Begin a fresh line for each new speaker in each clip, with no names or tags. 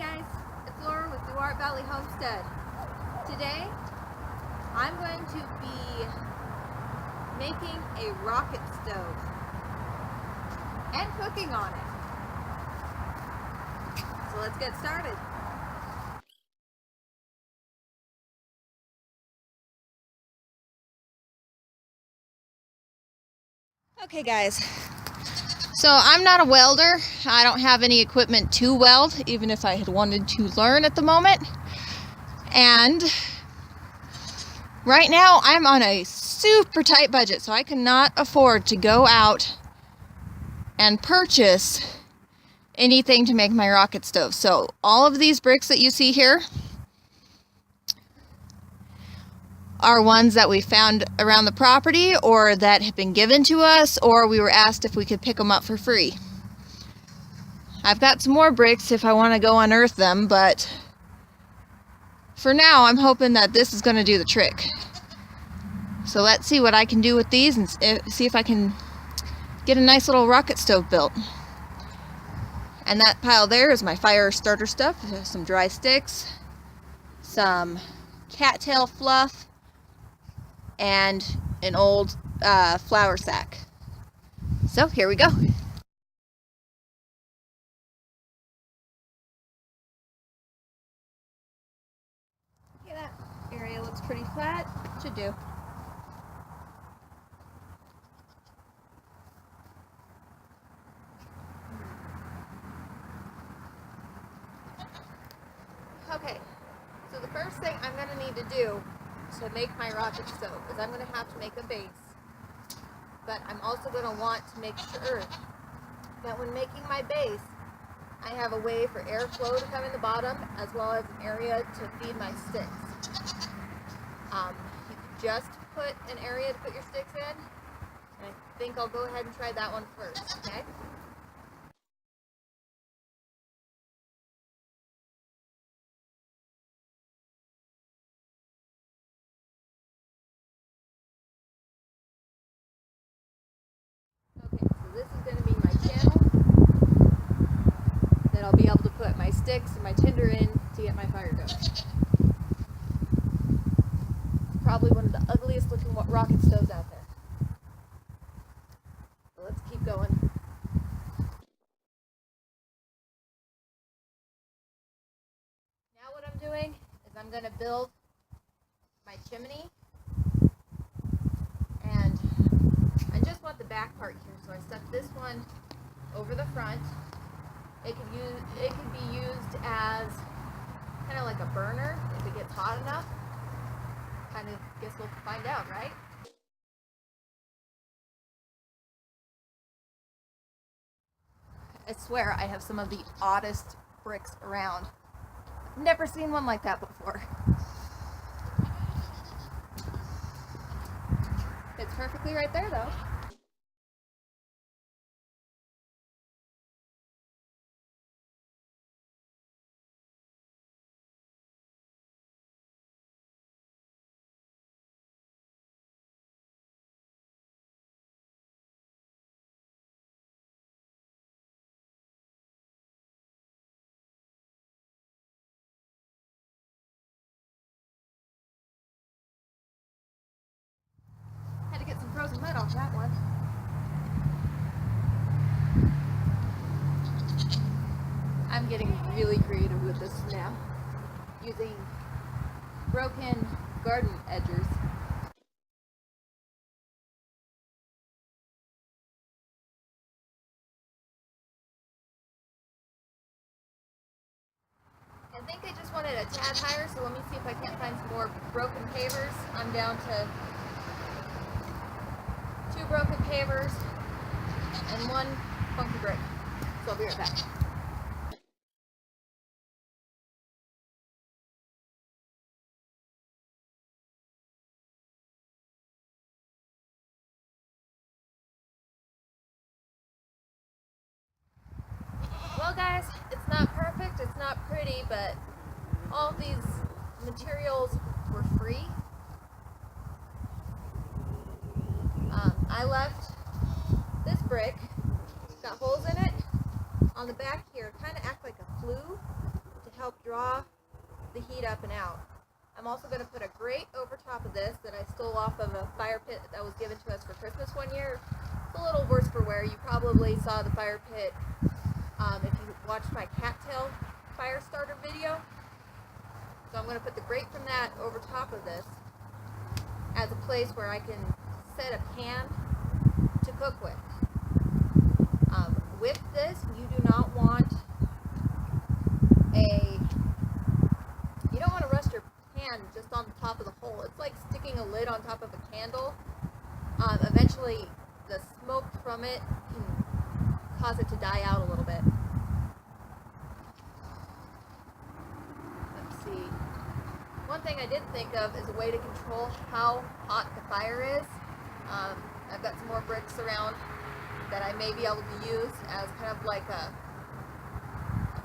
guys, it's Lora with Duarte Valley Homestead. Today, I'm going to be making a rocket stove and cooking on it. So let's get started. Okay guys, so I'm not a welder. I don't have any equipment to weld, even if I had wanted to learn at the moment. And right now I'm on a super tight budget, so I cannot afford to go out and purchase anything to make my rocket stove. So all of these bricks that you see here are ones that we found around the property or that have been given to us, or we were asked if we could pick them up for free. I've got some more bricks if I want to go unearth them, but for now I'm hoping that this is going to do the trick. So let's see what I can do with these and see if I can get a nice little rocket stove built. And that pile there is my fire starter stuff. Some dry sticks, some cattail fluff, and an old flour sack. So here we go. Okay, that area looks pretty flat. Should do. Okay, so the first thing I'm going to need to do to make my rocket stove is I'm going to have to make a base. But I'm also going to want to make sure that when making my base, I have a way for airflow to come in the bottom, as well as an area to feed my sticks. You can just put an area to put your sticks in, and I think I'll go ahead and try that one first, okay? Okay, so this is going to be my channel that I'll be able to put my sticks and my tinder in to get my fire going. Probably one of the ugliest looking rocket stoves out there. So let's keep going. Now what I'm doing is I'm going to build my chimney, and I just want the back part here, so I stuck this one over the front. It could be used as kind of like a burner if it gets hot enough. Kind of guess we'll find out, right? I swear I have some of the oddest bricks around. I've never seen one like that before. It's perfectly right there though. Had to get some frozen mud off that one. I'm getting really creative with this now, using broken garden edgers. I think I just wanted a tad higher, so let me see if I can't find some more broken pavers. I'm down to 2 broken pavers and 1 funky brick. So I'll be right back. Well guys, it's not perfect, it's not pretty, but all these materials were free. I left this brick, got holes in it, on the back here, kind of act like a flue to draw the heat up and out. I'm also going to put a grate over top of this that I stole off of a fire pit that was given to us for Christmas one year. It's a little worse for wear. You probably saw the fire pit if you watched my cattail fire starter video. So I'm going to put the grate from that over top of this as a place where I can set a pan to cook with. With this, you do not want you don't want to rest your pan just on the top of the hole. It's like sticking a lid on top of a candle. Eventually, the smoke from it can cause it to die out a little bit. Let's see. One thing I did think of is a way to control how hot the fire is. I've got some more bricks around that I may be able to use as kind of like a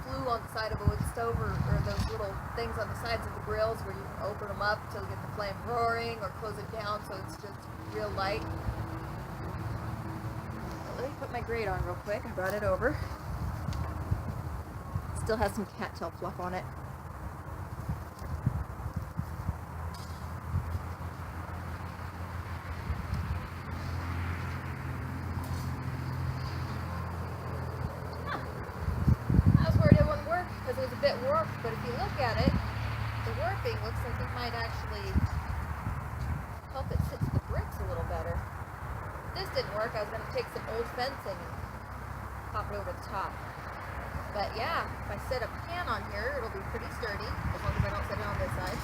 flue on the side of a wood stove, or those little things on the sides of the grills where you can open them up to get the flame roaring or close it down so it's just real light. But let me put my grate on real quick. I brought it over. Still has some cattail fluff on it. But if you look at it, the warping looks like it might actually help it sit to the bricks a little better. If this didn't work, I was going to take some old fencing and pop it over the top. But yeah, if I set a pan on here, it'll be pretty sturdy, as long as I don't set it on this side.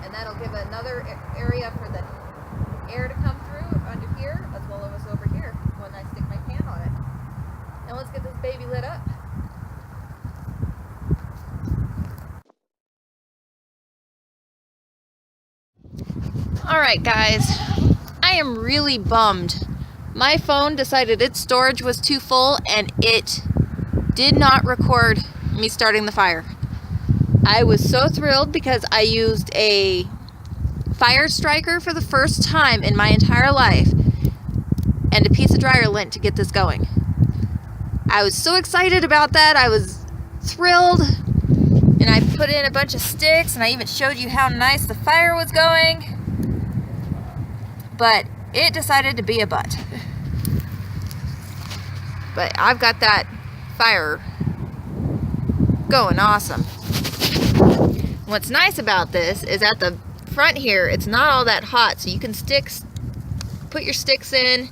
And that'll give another area for the air to come through under here, as well as over here, when I stick my pan on it. Now let's get this baby lit up. Alright guys, I am really bummed. My phone decided its storage was too full and it did not record me starting the fire. I was so thrilled because I used a fire striker for the first time in my entire life and a piece of dryer lint to get this going. I was so excited about that. I was thrilled, and I put in a bunch of sticks and I even showed you how nice the fire was going. But it decided to be a butt. But I've got that fire going awesome. What's nice about this is at the front here, it's not all that hot, so you can put your sticks in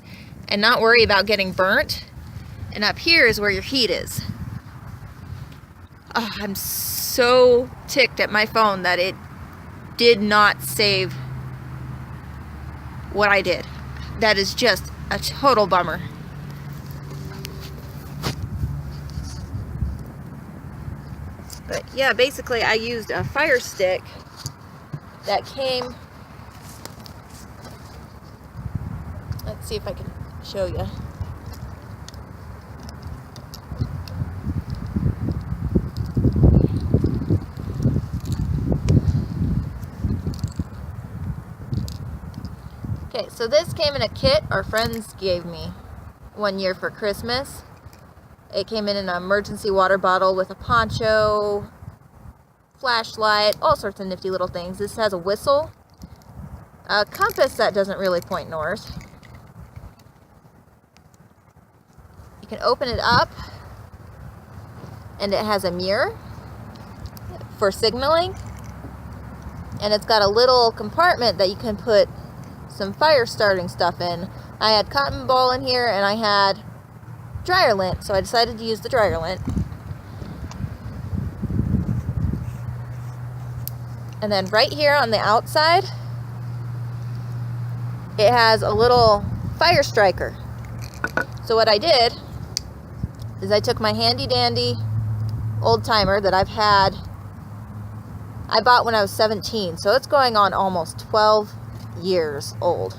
and not worry about getting burnt. And up here is where your heat is. Oh, I'm so ticked at my phone that it did not save what I did. That is just a total bummer. But yeah, basically I used a fire stick that came, let's see if I can show you. Okay, so this came in a kit our friends gave me one year for Christmas. It came in an emergency water bottle with a poncho, flashlight, all sorts of nifty little things. This has a whistle, a compass that doesn't really point north. You can open it up, and it has a mirror for signaling, and it's got a little compartment that you can put some fire starting stuff in. I had cotton ball in here and I had dryer lint, so I decided to use the dryer lint. And then right here on the outside, it has a little fire striker. So what I did is I took my handy dandy old timer that I bought when I was 17, so it's going on almost 12 years old.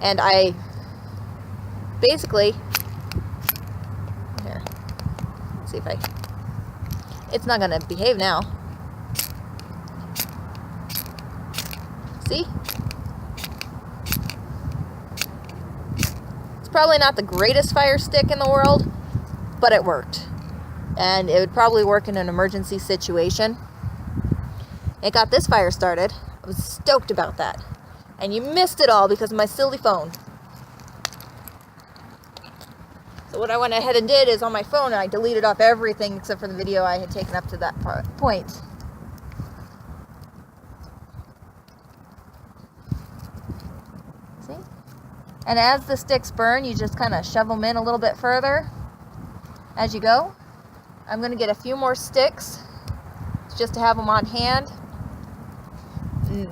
And I basically, here, let's see if it's not going to behave now. See? It's probably not the greatest fire stick in the world, but it worked. and it would probably work in an emergency situation. It got this fire started. I was stoked about that. And you missed it all because of my silly phone. So what I went ahead and did is on my phone, I deleted off everything except for the video I had taken up to that point. See? And as the sticks burn, you just kind of shove them in a little bit further as you go. I'm going to get a few more sticks just to have them on hand.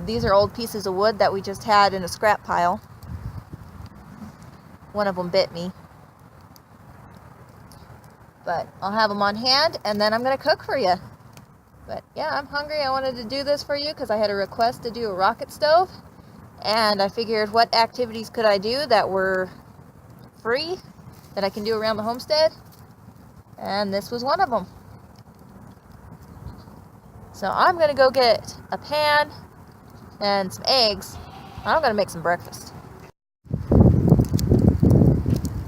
These are old pieces of wood that we just had in a scrap pile. One of them bit me. But I'll have them on hand, and then I'm going to cook for you. But yeah, I'm hungry. I wanted to do this for you because I had a request to do a rocket stove. And I figured, what activities could I do that were free, that I can do around the homestead? And this was one of them. So I'm going to go get a pan and some eggs. I'm going to make some breakfast.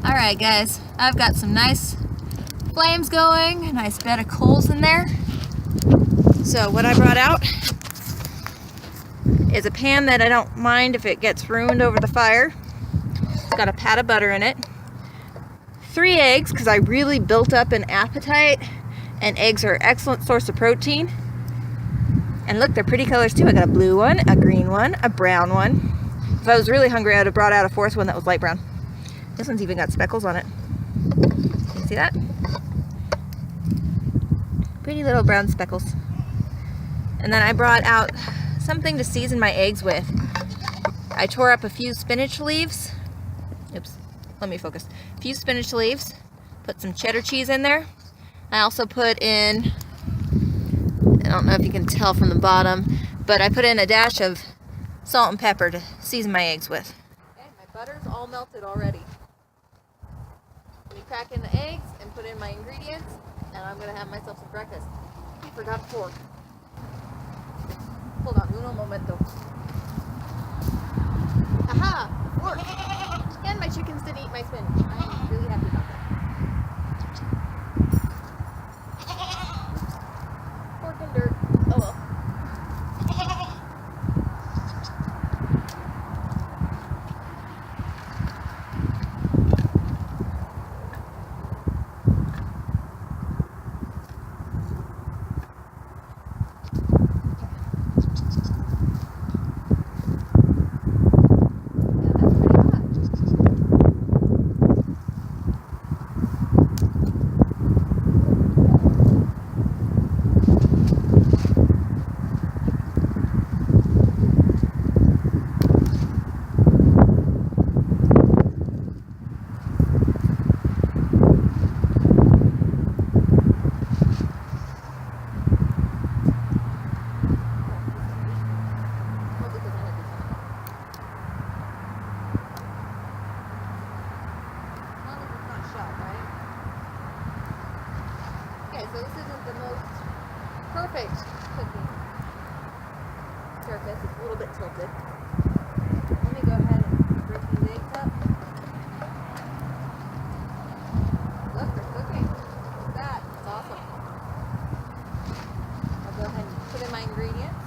Alright guys, I've got some nice flames going, a nice bed of coals in there. So what I brought out is a pan that I don't mind if it gets ruined over the fire. It's got a pat of butter in it. 3 eggs, because I really built up an appetite, and eggs are an excellent source of protein. And look, they're pretty colors too. I got a blue one, a green one, a brown one. If I was really hungry, I would have brought out a 4th one that was light brown. This one's even got speckles on it. Can you see that? Pretty little brown speckles. And then I brought out something to season my eggs with. I tore up a few spinach leaves. Oops, let me focus. A few spinach leaves. Put some cheddar cheese in there. I also put in, I don't know if you can tell from the bottom, but I put in a dash of salt and pepper to season my eggs with. Okay, my butter's all melted already. Let me crack in the eggs and put in my ingredients, and I'm going to have myself some breakfast. I forgot fork. Hold on, uno momento. Aha! Fork! And my chickens didn't eat my spinach. I'm really happy about that. Fork and dirt. Oh well. So this isn't the most perfect cooking surface. It's a little bit tilted. Let me go ahead and break these eggs up. Look, they're cooking. Look at that. That's awesome. I'll go ahead and put in my ingredients.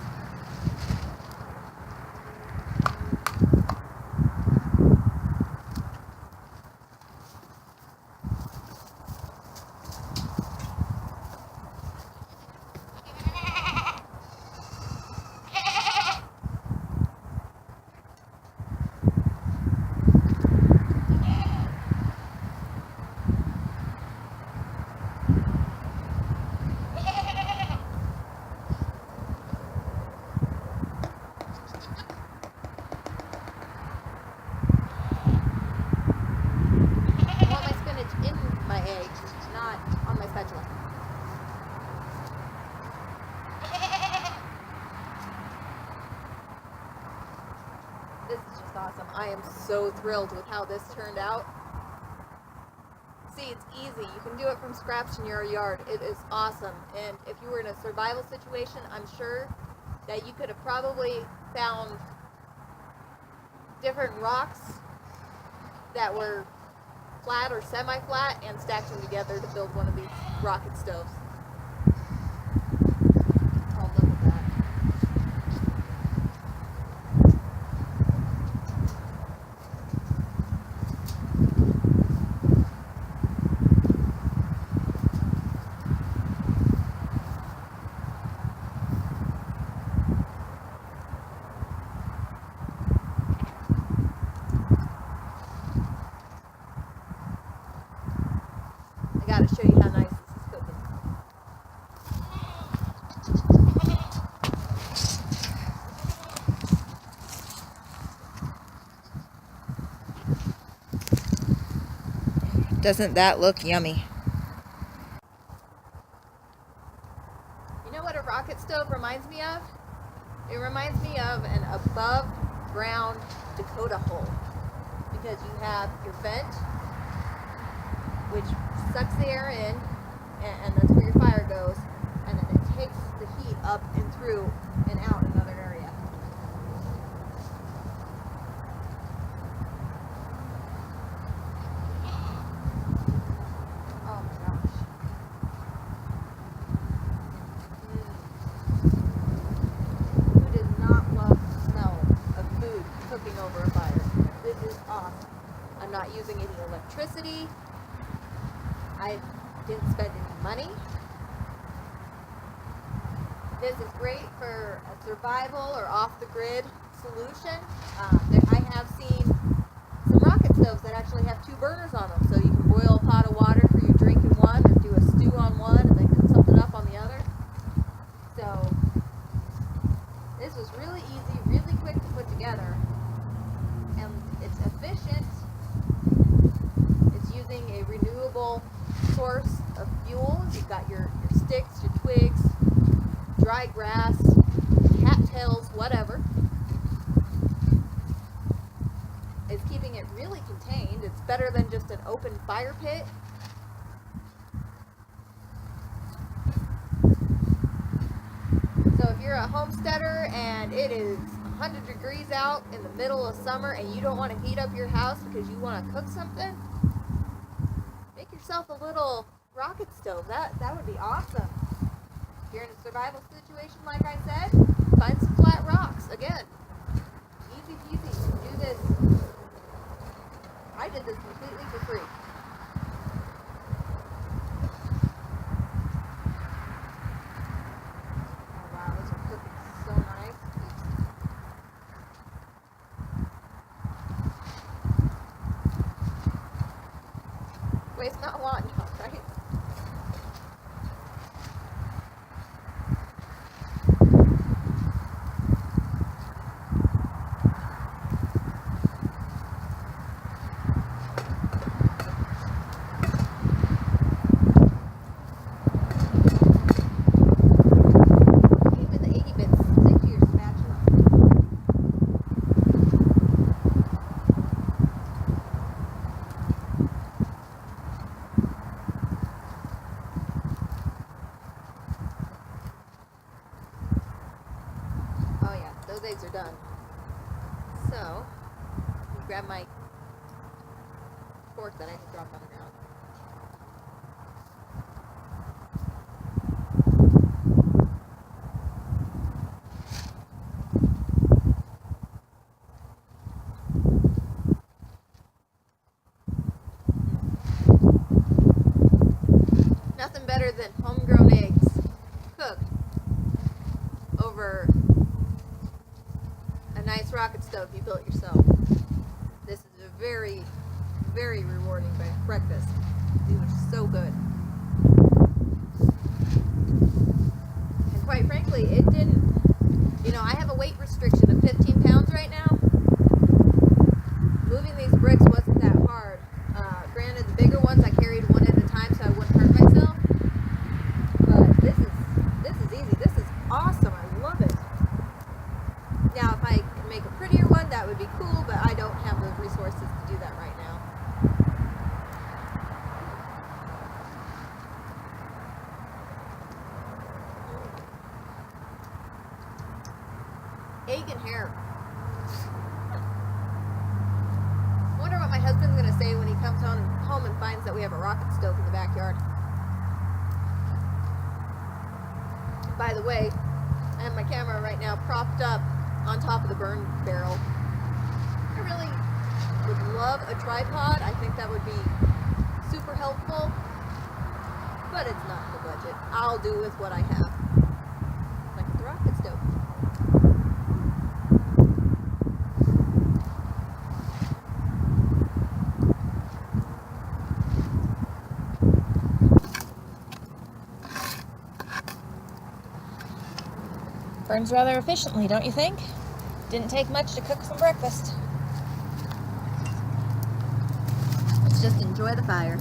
This is just awesome. I am so thrilled with how this turned out. See, it's easy. You can do it from scratch in your yard. It is awesome. And if you were in a survival situation, I'm sure that you could have probably found different rocks that were flat or semi-flat and stacked them together to build one of these rocket stoves. Oh, look at that. I gotta show you how nice this is cooking. Doesn't that look yummy? You know what a rocket stove reminds me of? It reminds me of an above ground Dakota hole. Because you have your vent, which sucks the air in, and that's where your fire goes, and then it takes the heat up and through and out another area. Oh my gosh. Who does not love the smell of food cooking over a fire? This is awesome. I'm not using any electricity. I didn't spend any money. This is great for a survival or off-the-grid solution. I have seen some rocket stoves that actually have 2 burners on them, so you can boil a pot of water for your drink in one, or do a stew on one, and then cook something up on the other. So this was really easy, really quick to put together, and it's efficient. It's using a renewable source of fuel. You've got your sticks, your twigs, dry grass, cattails, whatever. It's keeping it really contained. It's better than just an open fire pit. So if you're a homesteader and it is 100 degrees out in the middle of summer and you don't want to heat up your house because you want to cook something, make yourself a little rocket stove. That would be awesome. If you're in a survival situation, like I said, find some flat rocks. Again, easy peasy. Do this. I did this completely for free. Oh wow, those are cooking so nice. Waste not, want not, right? Even the eggy bits stick to your spatula. Oh yeah, those eggs are done. So, grab my fork that I just dropped on the ground. Nothing better than homegrown eggs cooked over a nice rocket stove you built yourself. This is a very, very rewarding breakfast. These are so good. And quite frankly, it didn't, I have a weight restriction of 15 pounds right now. Moving these bricks wasn't that hard. Granted, the bigger ones I carried one at a time so I wouldn't hurt myself. But this is easy. This is awesome. I love it. Now, if I can make a prettier one, that would be cool, but I don't have the resources to do that right now. Egg and hair. I wonder what my
husband's gonna say when he comes home and finds that we have a rocket stove in the backyard. By the way, I have my camera right now propped up on top of the burn barrel. I really would love a tripod. I think that would be super helpful, but it's not in the budget. I'll do with what I have, like the rocket stove.
Burns rather efficiently, don't you think? Didn't take much to cook some breakfast.
Let's just enjoy the fire.